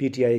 PTI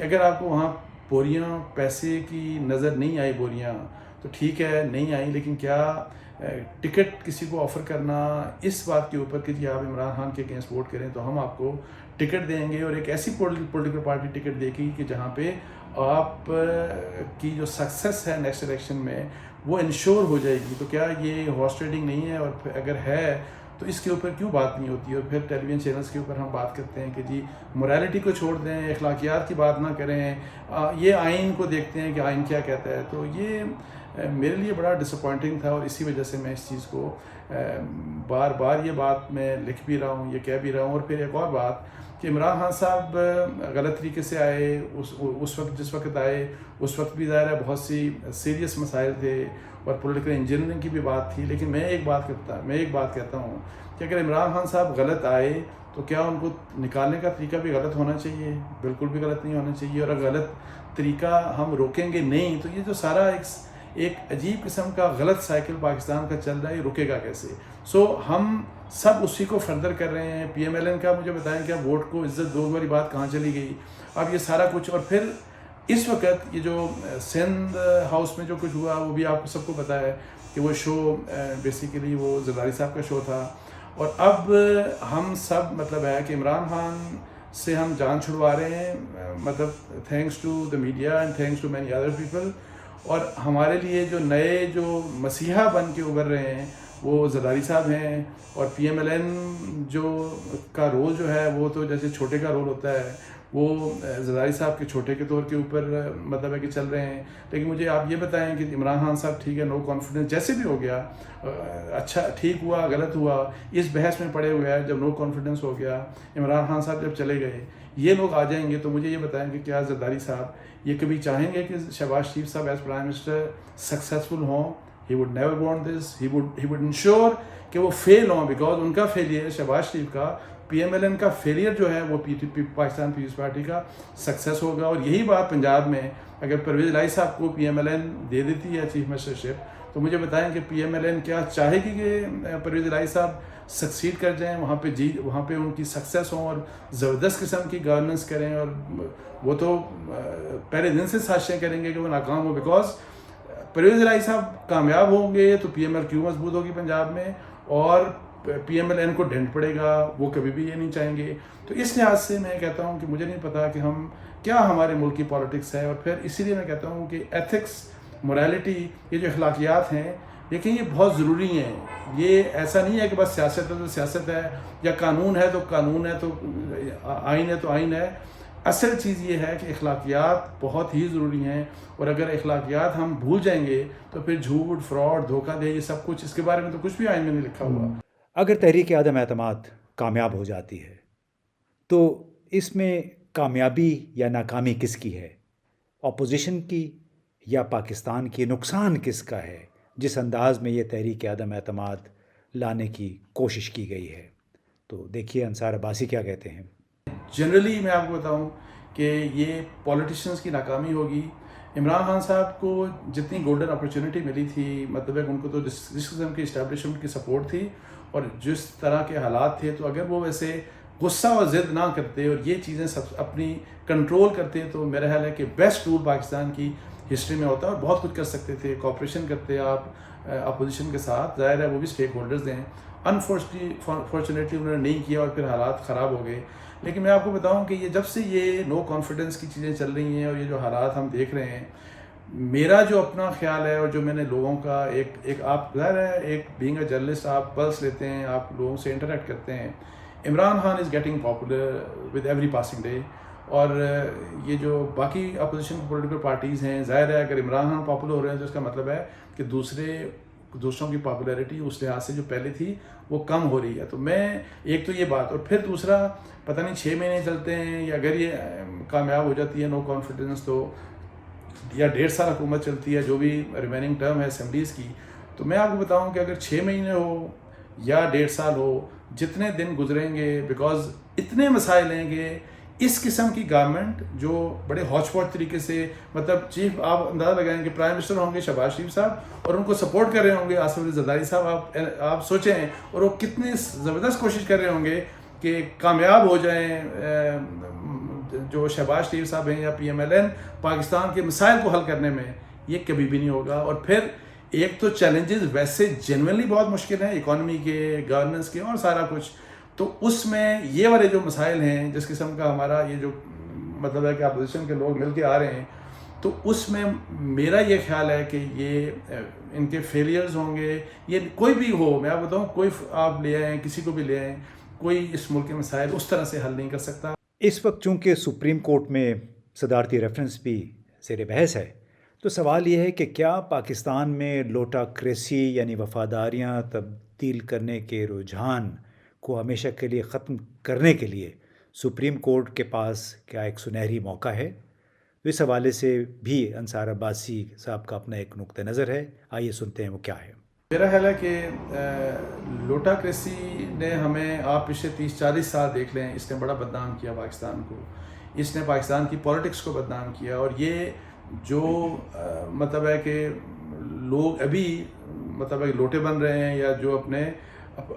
کہ اگر آپ کو وہاں بوریاں پیسے کی نظر نہیں آئی بوریاں تو ٹھیک ہے نہیں آئی، لیکن کیا ٹکٹ کسی کو آفر کرنا اس بات کے اوپر کہ جی آپ عمران خان کے اگینسٹ ووٹ کریں تو ہم آپ کو ٹکٹ دیں گے، اور ایک ایسی پولیٹیکل پارٹی ٹکٹ دے گی کہ جہاں پہ آپ کی جو سکسیس ہے نیکسٹ الیکشن میں وہ انشور ہو جائے گی، تو کیا یہ ہارس ٹریڈنگ نہیں ہے؟ اور اگر ہے تو اس کے اوپر کیوں بات نہیں ہوتی؟ اور پھر ٹیلی ویژن چینلز کے اوپر ہم بات کرتے ہیں کہ جی موریلٹی کو چھوڑ دیں، اخلاقیات کی بات نہ کریں، یہ آئین کو دیکھتے ہیں کہ آئین کیا کہتا ہے. تو یہ میرے لیے بڑا ڈس اپوائنٹنگ تھا، اور اسی وجہ سے میں اس چیز کو بار بار یہ بات میں لکھ بھی رہا ہوں، یہ کہہ بھی رہا ہوں. اور پھر ایک اور بات کہ عمران خان صاحب غلط طریقے سے آئے، اس وقت جس وقت آئے اس وقت بھی ظاہر ہے بہت سی سیریس مسائل تھے اور پولیٹیکل انجینئرنگ کی بھی بات تھی. لیکن میں ایک بات کہتا ہوں کہ اگر عمران خان صاحب غلط آئے تو کیا ان کو نکالنے کا طریقہ بھی غلط ہونا چاہیے؟ بالکل بھی غلط نہیں ہونا چاہیے. اور اگر غلط طریقہ ہم روکیں گے نہیں تو یہ جو سارا ایک عجیب قسم کا غلط سائیکل پاکستان کا چل رہا ہے، یہ رکے گا کیسے؟ ہم سب اسی کو فردر کر رہے ہیں. پی ایم ایل این کا مجھے بتائیں کہ ووٹ کو عزت دو والی بات کہاں چلی گئی؟ اب یہ سارا کچھ، اور پھر اس وقت یہ جو سندھ ہاؤس میں جو کچھ ہوا وہ بھی آپ کو سب کو پتہ ہے کہ وہ شو بیسیکلی وہ زرداری صاحب کا شو تھا. اور اب ہم سب مطلب ہے کہ عمران خان سے ہم جان چھڑوا رہے ہیں، مطلب thanks to the media and thanks to many other people. اور ہمارے لیے جو نئے جو مسیحا بن کے ابھر رہے ہیں وہ زرداری صاحب ہیں. اور پی ایم ایل این کا رول جو ہے وہ تو جیسے چھوٹے کا رول ہوتا ہے، وہ زرداری صاحب کے چھوٹے کے طور کے اوپر مطلب ہے کہ چل رہے ہیں. لیکن مجھے آپ یہ بتائیں کہ عمران خان صاحب ٹھیک ہے نو کانفیڈنس جیسے بھی ہو گیا، اچھا ٹھیک ہوا غلط ہوا اس بحث میں پڑے ہوئے ہیں. جب نو کانفیڈنس ہو گیا، عمران خان صاحب جب چلے گئے، یہ لوگ آ جائیں گے، تو مجھے یہ بتائیں کہ کیا زرداری صاحب یہ کبھی چاہیں گے کہ شہباز شریف صاحب ایز پرائم منسٹر سکسیزفل ہوں؟ He would never want this. He would ensure کہ وہ فیل ہوں، بیکاز ان کا فیلئر شہباز شریف کا، پی ایم ایل این کا فیلئر جو ہے وہ پاکستان پیپلز پارٹی کا سکسیس ہوگا. اور یہی بات پنجاب میں اگر پرویز الہی صاحب کو پی ایم ایل این دے دیتی ہے چیف منسٹر شپ، تو مجھے بتائیں کہ پی ایم ایل این کیا چاہے گی کہ پرویز الہی صاحب سکسیڈ کر جائیں، وہاں پہ ان کی سکسیس ہوں اور زبردست قسم کی گورننس کریں. اور وہ تو پہلے دن سے سازشیں کریں گے کہ وہ ناکام ہو، بیکاز پرویز الہی صاحب کامیاب ہوں گے تو پی ایم ایل کیوں مضبوط ہوگی پنجاب میں، اور پی ایم ایل این کو ڈنٹ پڑے گا، وہ کبھی بھی یہ نہیں چاہیں گے. تو اس لحاظ سے میں کہتا ہوں کہ مجھے نہیں پتا کہ ہم کیا ہمارے ملک کی پالیٹکس ہے. اور پھر اسی لیے میں کہتا ہوں کہ ایتھکس، موریلٹی، یہ جو اخلاقیات ہیں، لیکن یہ بہت ضروری ہیں. یہ ایسا نہیں ہے کہ بس سیاست ہے تو سیاست ہے، یا قانون ہے تو قانون ہے، تو آئین ہے تو آئین ہے. اصل چیز یہ ہے کہ اخلاقیات بہت ہی ضروری ہیں. اور اگر اخلاقیات ہم بھول جائیں گے تو پھر جھوٹ، فراڈ، دھوکہ دے، یہ سب کچھ اس کے بارے میں تو کچھ بھی آئین میں نہیں لکھا ہوا. اگر تحریک عدم اعتماد کامیاب ہو جاتی ہے تو اس میں کامیابی یا ناکامی کس کی ہے؟ اپوزیشن کی یا پاکستان کی؟ نقصان کس کا ہے جس انداز میں یہ تحریک عدم اعتماد لانے کی کوشش کی گئی ہے؟ تو دیکھیے انصار عباسی کیا کہتے ہیں. جنرلی میں آپ کو بتاؤں کہ یہ پولیٹیشنز کی ناکامی ہوگی. عمران خان صاحب کو جتنی گولڈن اپرچونٹی ملی تھی، مطلب ہے ان کو تو جس قسم کی اسٹیبلشمنٹ کی سپورٹ تھی اور جس طرح کے حالات تھے، تو اگر وہ ویسے غصہ اور ضد نہ کرتے اور یہ چیزیں سب اپنی کنٹرول کرتے تو میرا خیال ہے کہ بیسٹ رول پاکستان کی ہسٹری میں ہوتا اور بہت کچھ کر سکتے تھے. کوآپریشن کرتے آپ اپوزیشن کے ساتھ، ظاہر ہے وہ بھی اسٹیک ہولڈرز ہیں. انفارچونیٹلی انہوں نے نہیں کیا اور پھر حالات خراب ہو گئے. لیکن میں آپ کو بتاؤں کہ یہ جب سے یہ نو کانفیڈنس کی چیزیں چل رہی ہیں اور یہ جو حالات ہم دیکھ رہے ہیں، میرا جو اپنا خیال ہے اور جو میں نے لوگوں کا ایک آپ ظاہر ہے ایک بینگ اے جرنلسٹ آپ پلس لیتے ہیں، آپ لوگوں سے انٹریکٹ کرتے ہیں. Imran Khan is getting popular with every passing day. اور یہ جو باقی اپوزیشن پولیٹیکل پارٹیز ہیں، ظاہر ہے اگر عمران خان پاپولر ہو رہے ہیں تو اس کا مطلب ہے کہ دوسروں کی پاپولیرٹی اس لحاظ سے جو پہلے تھی وہ کم ہو رہی ہے. تو میں ایک تو یہ بات، اور پھر دوسرا پتہ نہیں 6 مہینے چلتے ہیں یا اگر یہ کامیاب ہو جاتی ہے نو کانفیڈنس تو یا 1.5 سال حکومت چلتی ہے جو بھی ریمیننگ ٹرم ہے اسمبلیز کی. تو میں آپ کو بتاؤں کہ اگر 6 مہینے ہو یا 1.5 سال ہو، جتنے دن گزریں گے، بیکاز اتنے مسائل ہیں کہ اس قسم کی گورنمنٹ جو بڑے ہاچ پاچ طریقے سے، مطلب چیف آپ اندازہ لگائیں کہ پرائم منسٹر ہوں گے شہباز شریف صاحب اور ان کو سپورٹ کر رہے ہوں گے آصف علی زرداری صاحب. آپ سوچیں، اور وہ کتنی زبردست کوشش کر رہے ہوں گے کہ کامیاب ہو جائیں جو شہباز شریف صاحب ہیں یا PMLN پاکستان کے مسائل کو حل کرنے میں یہ کبھی بھی نہیں ہوگا. اور پھر ایک تو چیلنجز ویسے جنرلی بہت مشکل ہیں اکانومی کے, گورننس کے اور سارا کچھ, تو اس میں یہ والے جو مسائل ہیں جس قسم کا ہمارا یہ جو مطلب ہے کہ اپوزیشن کے لوگ مل کے آ رہے ہیں, تو اس میں میرا یہ خیال ہے کہ یہ ان کے فیلیئرز ہوں گے. یہ کوئی بھی ہو, میں آپ بتاؤں, کوئی آپ لے آئیں, کسی کو بھی لے آئیں, کوئی اس ملک کے مسائل اس طرح سے حل نہیں کر سکتا. اس وقت چونکہ سپریم کورٹ میں صدارتی ریفرنس بھی زیر بحث ہے, تو سوال یہ ہے کہ کیا پاکستان میں لوٹاکریسی یعنی وفاداریاں تبدیل کرنے کے رجحان کو ہمیشہ کے لیے ختم کرنے کے لیے سپریم کورٹ کے پاس کیا ایک سنہری موقع ہے؟ تو اس حوالے سے بھی انصار عباسی صاحب کا اپنا ایک نقطہ نظر ہے. آئیے سنتے ہیں وہ کیا ہے. میرا خیال ہے کہ لوٹاکریسی نے ہمیں, آپ پچھلے 30-40 سال دیکھ لیں, اس نے بڑا بدنام کیا پاکستان کو. اس نے پاکستان کی پولیٹکس کو بدنام کیا. اور یہ جو مطلب ہے کہ لوگ ابھی مطلب ہے لوٹے بن رہے ہیں, یا جو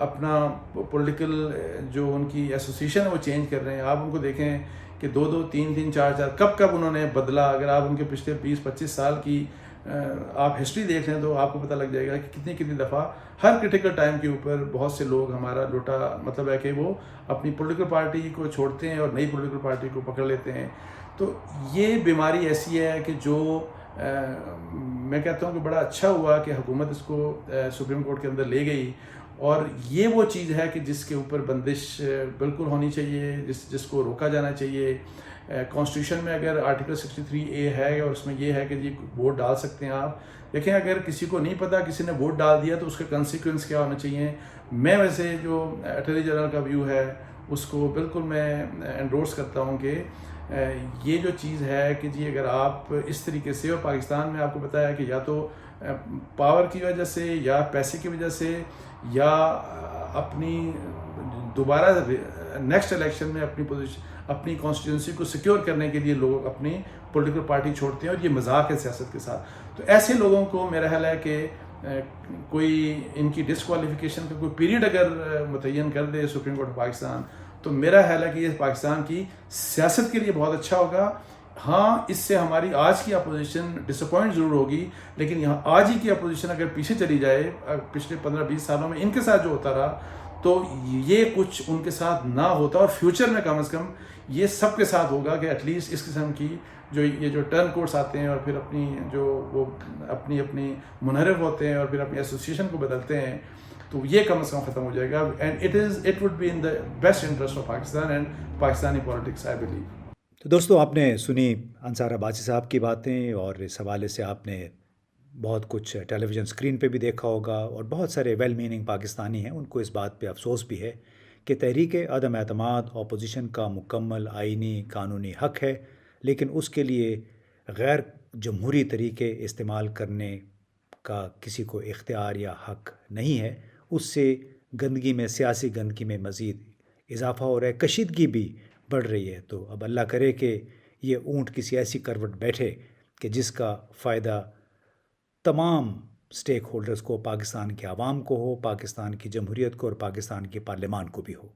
اپنا پولیٹیکل جو ان کی ایسوسیشن ہے وہ چینج کر رہے ہیں, آپ ان کو دیکھیں کہ 2-2, 3-3, 4-4 کب انہوں نے بدلا. اگر آپ ان کے پچھلے 20-25 سال کی آپ ہسٹری دیکھ لیں تو آپ کو پتہ لگ جائے گا کہ کتنی دفعہ ہر کرٹیکل ٹائم کے اوپر بہت سے لوگ ہمارا لوٹا مطلب ہے کہ وہ اپنی پولیٹیکل پارٹی کو چھوڑتے ہیں اور نئی پولیٹیکل پارٹی کو پکڑ لیتے ہیں. تو یہ بیماری ایسی ہے کہ جو میں کہتا ہوں کہ بڑا اچھا ہوا کہ حکومت اس کو سپریم کورٹ کے اندر لے گئی. اور یہ وہ چیز ہے کہ جس کے اوپر بندش بالکل ہونی چاہیے, جس کو روکا جانا چاہیے. کانسٹیٹیوشن میں اگر آرٹیکل 63A ہے اور اس میں یہ ہے کہ جی ووٹ ڈال سکتے ہیں آپ. دیکھیں, اگر کسی کو نہیں پتا, کسی نے ووٹ ڈال دیا تو اس کا کنسیکوینس کیا ہونا چاہیے. میں ویسے جو اٹارنی جنرل کا ویو ہے اس کو بالکل میں انڈورس کرتا ہوں کہ یہ جو چیز ہے کہ جی اگر آپ اس طریقے سے, اور پاکستان میں آپ کو پتہ ہے کہ یا تو پاور کی وجہ سے یا پیسے کی وجہ سے یا اپنی دوبارہ نیکسٹ الیکشن میں اپنی کانسٹیٹیوئنسی کو سیکیور کرنے کے لیے لوگ اپنی پولیٹیکل پارٹی چھوڑتے ہیں, اور یہ مذاق ہے سیاست کے ساتھ. تو ایسے لوگوں کو میرا خیال ہے کہ کوئی ان کی ڈسکوالیفیکیشن کا کوئی پیریڈ اگر متعین کر دے سپریم کورٹ آف پاکستان, تو میرا خیال ہے کہ یہ پاکستان کی سیاست کے لیے بہت اچھا ہوگا. ہاں, اس سے ہماری آج کی اپوزیشن ڈس اپوائنٹ ضرور ہوگی, لیکن یہاں آج ہی کی اپوزیشن اگر پیچھے چلی جائے, پچھلے 15-20 سالوں میں ان کے ساتھ جو ہوتا رہا, تو یہ کچھ ان کے ساتھ نہ ہوتا. اور فیوچر میں کم از کم یہ سب کے ساتھ ہوگا کہ ایٹ لیسٹ اس قسم کی جو ٹرن کورٹس آتے ہیں اور پھر وہ اپنی منحرف ہوتے ہیں اور پھر اپنی ایسوسیشن کو بدلتے ہیں, تو یہ کم از کم ختم ہو جائے گا. And it would be in the best interest of Pakistan and Pakistani politics, I believe. تو دوستو, آپ نے سنی انصار عباسی صاحب کی باتیں, اور اس حوالے سے آپ نے بہت کچھ ٹیلی ویژن اسکرین پہ بھی دیکھا ہوگا, اور بہت سارے ویل میننگ پاکستانی ہیں, ان کو اس بات پہ افسوس بھی ہے کہ تحریک عدم اعتماد اپوزیشن کا مکمل آئینی قانونی حق ہے, لیکن اس کے لیے غیر جمہوری طریقے استعمال کرنے کا کسی کو اختیار یا حق نہیں ہے. اس سے گندگی میں, سیاسی گندگی میں مزید اضافہ ہو رہا ہے, کشیدگی بھی بڑھ رہی ہے. تو اب اللہ کرے کہ یہ اونٹ کسی ایسی کروٹ بیٹھے کہ جس کا فائدہ تمام سٹیک ہولڈرز کو, پاکستان کے عوام کو ہو, پاکستان کی جمہوریت کو اور پاکستان کے پارلیمان کو بھی ہو.